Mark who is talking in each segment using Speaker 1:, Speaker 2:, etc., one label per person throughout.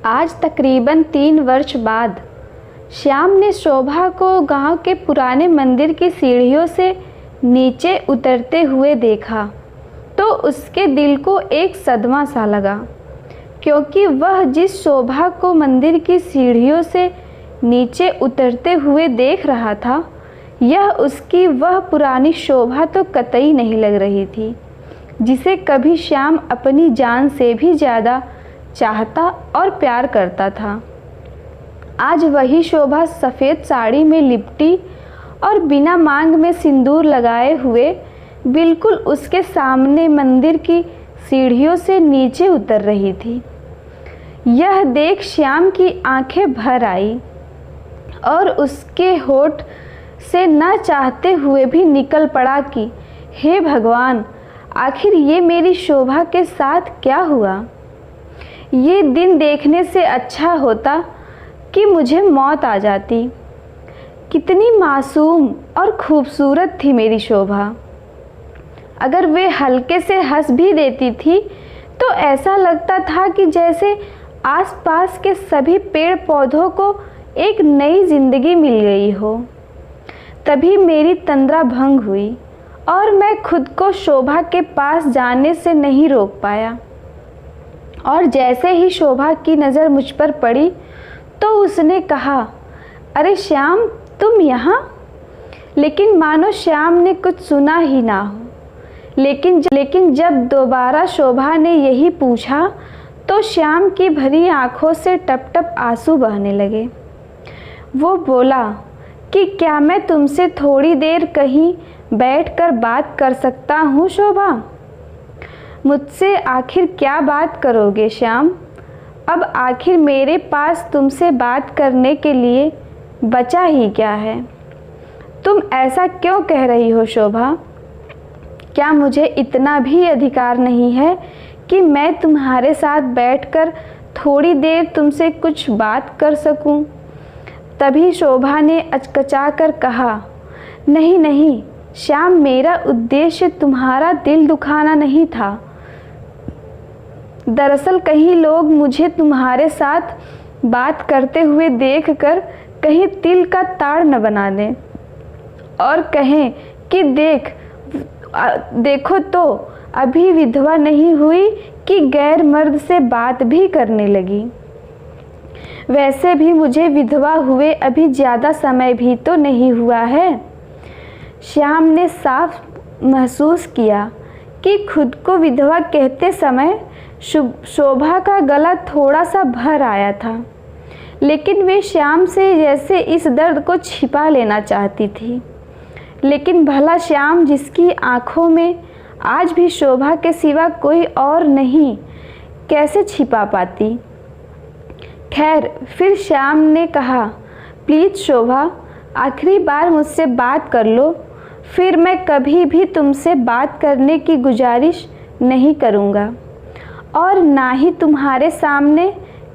Speaker 1: आज तकरीबन 3 वर्ष बाद श्याम ने शोभा को गांव के पुराने मंदिर की सीढ़ियों से नीचे उतरते हुए देखा तो उसके दिल को एक सदमा सा लगा, क्योंकि वह जिस शोभा को मंदिर की सीढ़ियों से नीचे उतरते हुए देख रहा था, यह उसकी वह पुरानी शोभा तो कतई नहीं लग रही थी जिसे कभी श्याम अपनी जान से भी ज़्यादा चाहता और प्यार करता था। आज वही शोभा सफ़ेद साड़ी में लिपटी और बिना मांग में सिंदूर लगाए हुए बिल्कुल उसके सामने मंदिर की सीढ़ियों से नीचे उतर रही थी। यह देख श्याम की आंखें भर आई और उसके होठ से न चाहते हुए भी निकल पड़ा कि हे भगवान, आखिर ये मेरी शोभा के साथ क्या हुआ। ये दिन देखने से अच्छा होता कि मुझे मौत आ जाती। कितनी मासूम और खूबसूरत थी मेरी शोभा। अगर वे हल्के से हंस भी देती थी तो ऐसा लगता था कि जैसे आसपास के सभी पेड़ पौधों को एक नई जिंदगी मिल गई हो। तभी मेरी तंद्रा भंग हुई और मैं खुद को शोभा के पास जाने से नहीं रोक पाया। और जैसे ही शोभा की नज़र मुझ पर पड़ी तो उसने कहा, अरे श्याम, तुम यहाँ? लेकिन मानो श्याम ने कुछ सुना ही ना हो। लेकिन जब दोबारा शोभा ने यही पूछा तो श्याम की भरी आंखों से टप टप आंसू बहने लगे। वो बोला कि क्या मैं तुमसे थोड़ी देर कहीं बैठकर बात कर सकता हूँ शोभा? मुझसे आखिर क्या बात करोगे श्याम? अब आखिर मेरे पास तुमसे बात करने के लिए बचा ही क्या है? तुम ऐसा क्यों कह रही हो शोभा? क्या मुझे इतना भी अधिकार नहीं है कि मैं तुम्हारे साथ बैठकर थोड़ी देर तुमसे कुछ बात कर सकूं? तभी शोभा ने अचकचा कर कहा, नहीं नहीं श्याम, मेरा उद्देश्य तुम्हारा दिल दुखाना नहीं था। दरअसल कहीं लोग मुझे तुम्हारे साथ बात करते हुए देखकर कहीं तिल का ताड़ न बना दें और कहें कि देखो तो अभी विधवा नहीं हुई कि गैर मर्द से बात भी करने लगी। वैसे भी मुझे विधवा हुए अभी ज़्यादा समय भी तो नहीं हुआ है। श्याम ने साफ महसूस किया कि खुद को विधवा कहते समय शोभा का गला थोड़ा सा भर आया था, लेकिन वे श्याम से जैसे इस दर्द को छिपा लेना चाहती थी। लेकिन भला श्याम, जिसकी आंखों में आज भी शोभा के सिवा कोई और नहीं, कैसे छिपा पाती? खैर, फिर श्याम ने कहा, प्लीज़ शोभा, आखिरी बार मुझसे बात कर लो, फिर मैं कभी भी तुमसे बात करने की गुजारिश नहीं करूँगा और ना ही तुम्हारे सामने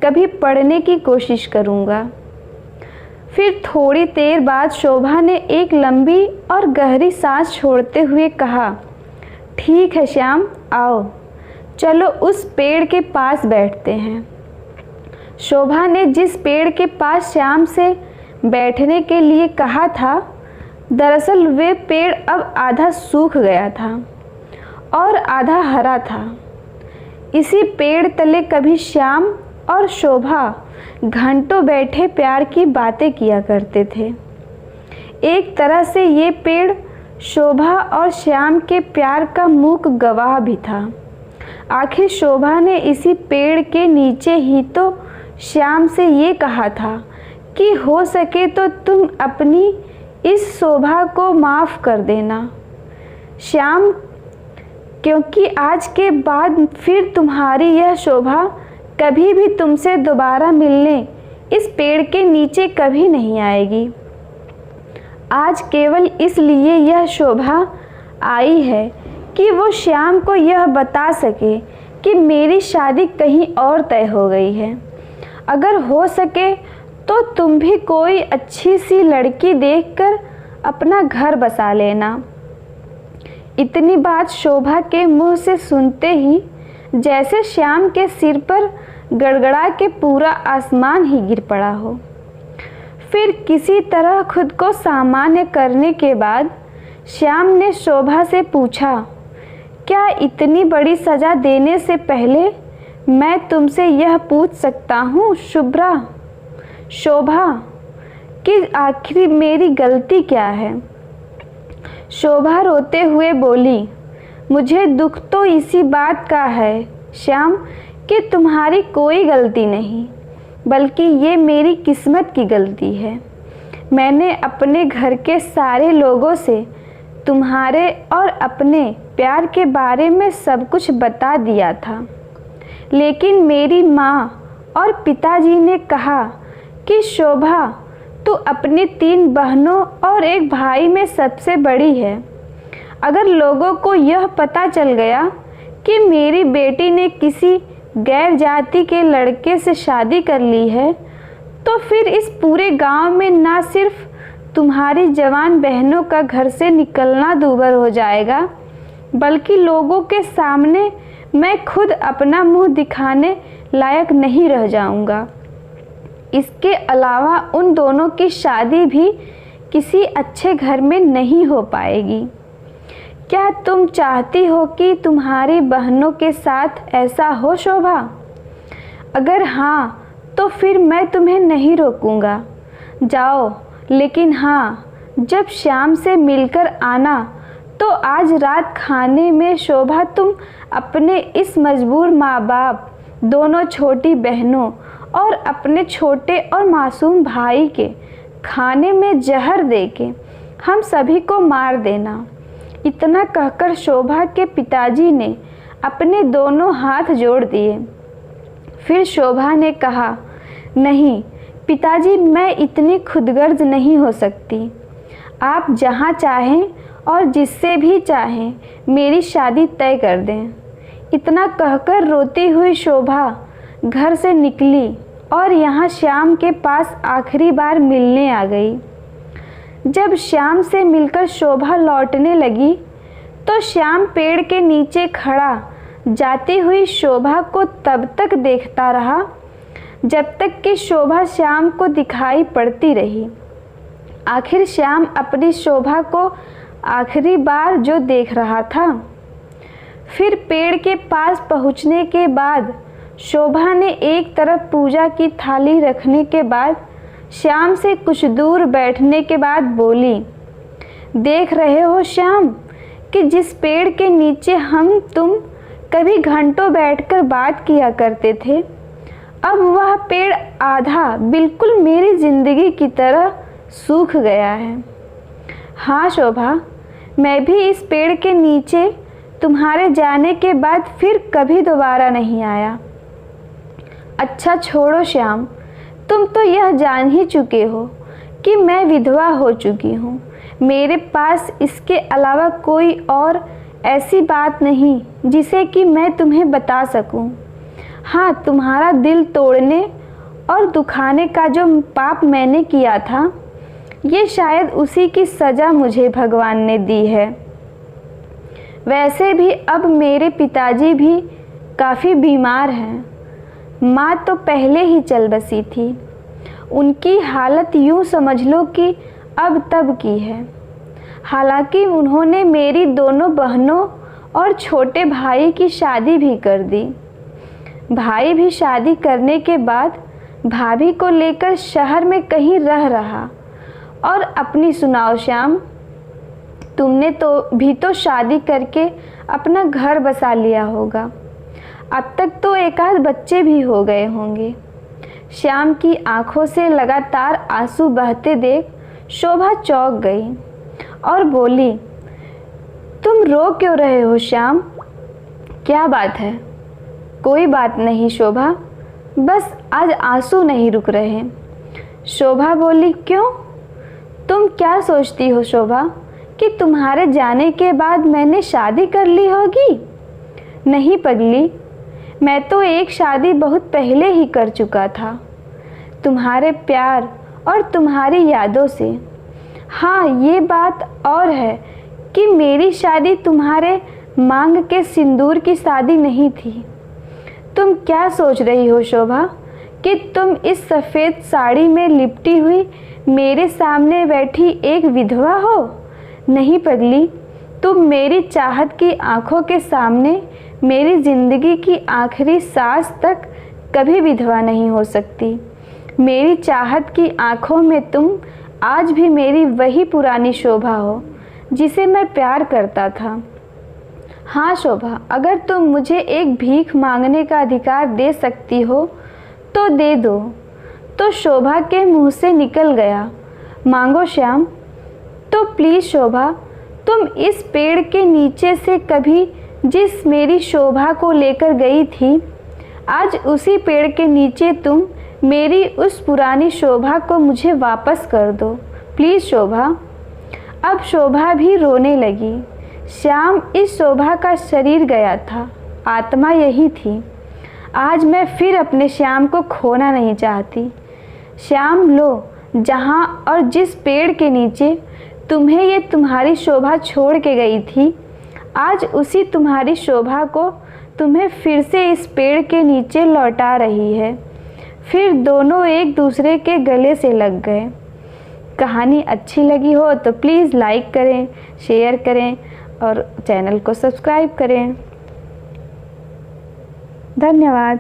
Speaker 1: कभी पढ़ने की कोशिश करूँगा। फिर थोड़ी देर बाद शोभा ने एक लंबी और गहरी सांस छोड़ते हुए कहा, ठीक है श्याम, आओ चलो उस पेड़ के पास बैठते हैं। शोभा ने जिस पेड़ के पास श्याम से बैठने के लिए कहा था, दरअसल वे पेड़ अब आधा सूख गया था और आधा हरा था। इसी पेड़ तले कभी श्याम और शोभा घंटों बैठे प्यार की बातें किया करते थे। एक तरह से ये पेड़ शोभा और श्याम के प्यार का मूक गवाह भी था। आखिर शोभा ने इसी पेड़ के नीचे ही तो श्याम से ये कहा था कि हो सके तो तुम अपनी इस शोभा को माफ़ कर देना श्याम, क्योंकि आज के बाद फिर तुम्हारी यह शोभा कभी भी तुमसे दोबारा मिलने इस पेड़ के नीचे कभी नहीं आएगी। आज केवल इसलिए यह शोभा आई है कि वो श्याम को यह बता सके कि मेरी शादी कहीं और तय हो गई है। अगर हो सके तो तुम भी कोई अच्छी सी लड़की देखकर अपना घर बसा लेना। इतनी बात शोभा के मुंह से सुनते ही जैसे श्याम के सिर पर गड़गड़ा के पूरा आसमान ही गिर पड़ा हो। फिर किसी तरह खुद को सामान्य करने के बाद श्याम ने शोभा से पूछा, क्या इतनी बड़ी सज़ा देने से पहले मैं तुमसे यह पूछ सकता हूँ शोभा कि आखिर मेरी गलती क्या है? शोभा रोते हुए बोली, मुझे दुख तो इसी बात का है श्याम कि तुम्हारी कोई गलती नहीं, बल्कि ये मेरी किस्मत की गलती है। मैंने अपने घर के सारे लोगों से तुम्हारे और अपने प्यार के बारे में सब कुछ बता दिया था, लेकिन मेरी माँ और पिताजी ने कहा कि शोभा, तू अपनी 3 बहनों और एक भाई में सबसे बड़ी है। अगर लोगों को यह पता चल गया कि मेरी बेटी ने किसी गैर जाति के लड़के से शादी कर ली है, तो फिर इस पूरे गांव में ना सिर्फ तुम्हारी जवान बहनों का घर से निकलना दूभर हो जाएगा, बल्कि लोगों के सामने मैं खुद अपना मुंह दिखाने लायक नहीं रह जाऊंगा। इसके अलावा उन दोनों की शादी भी किसी अच्छे घर में नहीं हो पाएगी। क्या तुम चाहती हो कि तुम्हारी बहनों के साथ ऐसा हो शोभा? अगर हाँ, तो फिर मैं तुम्हें नहीं रोकूंगा, जाओ। लेकिन हाँ, जब श्याम से मिलकर आना तो आज रात खाने में शोभा तुम अपने इस मजबूर माँ बाप, दोनों छोटी बहनों और अपने छोटे और मासूम भाई के खाने में जहर देके हम सभी को मार देना। इतना कहकर शोभा के पिताजी ने अपने दोनों हाथ जोड़ दिए। फिर शोभा ने कहा, नहीं पिताजी, मैं इतनी खुदगर्ज नहीं हो सकती। आप जहाँ चाहें और जिससे भी चाहें मेरी शादी तय कर दें। इतना कहकर रोती हुई शोभा घर से निकली और यहाँ श्याम के पास आखिरी बार मिलने आ गई। जब श्याम से मिलकर शोभा लौटने लगी तो श्याम पेड़ के नीचे खड़ा जाती हुई शोभा को तब तक देखता रहा जब तक कि शोभा श्याम को दिखाई पड़ती रही। आखिर श्याम अपनी शोभा को आखिरी बार जो देख रहा था। फिर पेड़ के पास पहुंचने के बाद शोभा ने एक तरफ पूजा की थाली रखने के बाद श्याम से कुछ दूर बैठने के बाद बोली, देख रहे हो श्याम कि जिस पेड़ के नीचे हम तुम कभी घंटों बैठकर बात किया करते थे, अब वह पेड़ आधा बिल्कुल मेरी ज़िंदगी की तरह सूख गया है। हाँ शोभा, मैं भी इस पेड़ के नीचे तुम्हारे जाने के बाद फिर कभी दोबारा नहीं आया। अच्छा छोड़ो श्याम, तुम तो यह जान ही चुके हो कि मैं विधवा हो चुकी हूँ। मेरे पास इसके अलावा कोई और ऐसी बात नहीं जिसे कि मैं तुम्हें बता सकूं। हाँ, तुम्हारा दिल तोड़ने और दुखाने का जो पाप मैंने किया था, ये शायद उसी की सज़ा मुझे भगवान ने दी है। वैसे भी अब मेरे पिताजी भी काफ़ी बीमार हैं। माँ तो पहले ही चल बसी थी। उनकी हालत यूँ समझ लो कि अब तब की है। हालांकि उन्होंने मेरी दोनों बहनों और छोटे भाई की शादी भी कर दी। भाई भी शादी करने के बाद भाभी को लेकर शहर में कहीं रह रहा। और अपनी सुनाओ श्याम, तुमने तो शादी करके अपना घर बसा लिया होगा। अब तक तो एक आध बच्चे भी हो गए होंगे। श्याम की आंखों से लगातार आंसू बहते देख शोभा चौंक गई और बोली, तुम रो क्यों रहे हो श्याम? क्या बात है? कोई बात नहीं शोभा, बस आज आंसू नहीं रुक रहे। शोभा बोली, क्यों? तुम क्या सोचती हो शोभा कि तुम्हारे जाने के बाद मैंने शादी कर ली होगी? नहीं पगली, मैं तो एक शादी बहुत पहले ही कर चुका था, तुम्हारे प्यार और तुम्हारी यादों से। हाँ, ये बात और है कि मेरी शादी तुम्हारे मांग के सिंदूर की शादी नहीं थी। तुम क्या सोच रही हो शोभा कि तुम इस सफ़ेद साड़ी में लिपटी हुई मेरे सामने बैठी एक विधवा हो? नहीं पगली, तुम मेरी चाहत की आंखों के सामने मेरी ज़िंदगी की आखिरी सांस तक कभी विधवा नहीं हो सकती। मेरी चाहत की आंखों में तुम आज भी मेरी वही पुरानी शोभा हो जिसे मैं प्यार करता था। हाँ शोभा, अगर तुम मुझे एक भीख मांगने का अधिकार दे सकती हो तो दे दो। तो शोभा के मुंह से निकल गया, मांगो श्याम। तो प्लीज़ शोभा, तुम इस पेड़ के नीचे से कभी जिस मेरी शोभा को लेकर गई थी, आज उसी पेड़ के नीचे तुम मेरी उस पुरानी शोभा को मुझे वापस कर दो प्लीज़ शोभा। अब शोभा भी रोने लगी। श्याम इस शोभा का शरीर गया था, आत्मा यही थी। आज मैं फिर अपने श्याम को खोना नहीं चाहती। श्याम लो, जहाँ और जिस पेड़ के नीचे तुम्हें ये तुम्हारी शोभा छोड़ के गई थी, आज उसी तुम्हारी शोभा को तुम्हें फिर से इस पेड़ के नीचे लौटा रही है। फिर दोनों एक दूसरे के गले से लग गए। कहानी अच्छी लगी हो तो प्लीज़ लाइक करें, शेयर करें और चैनल को सब्सक्राइब करें। धन्यवाद।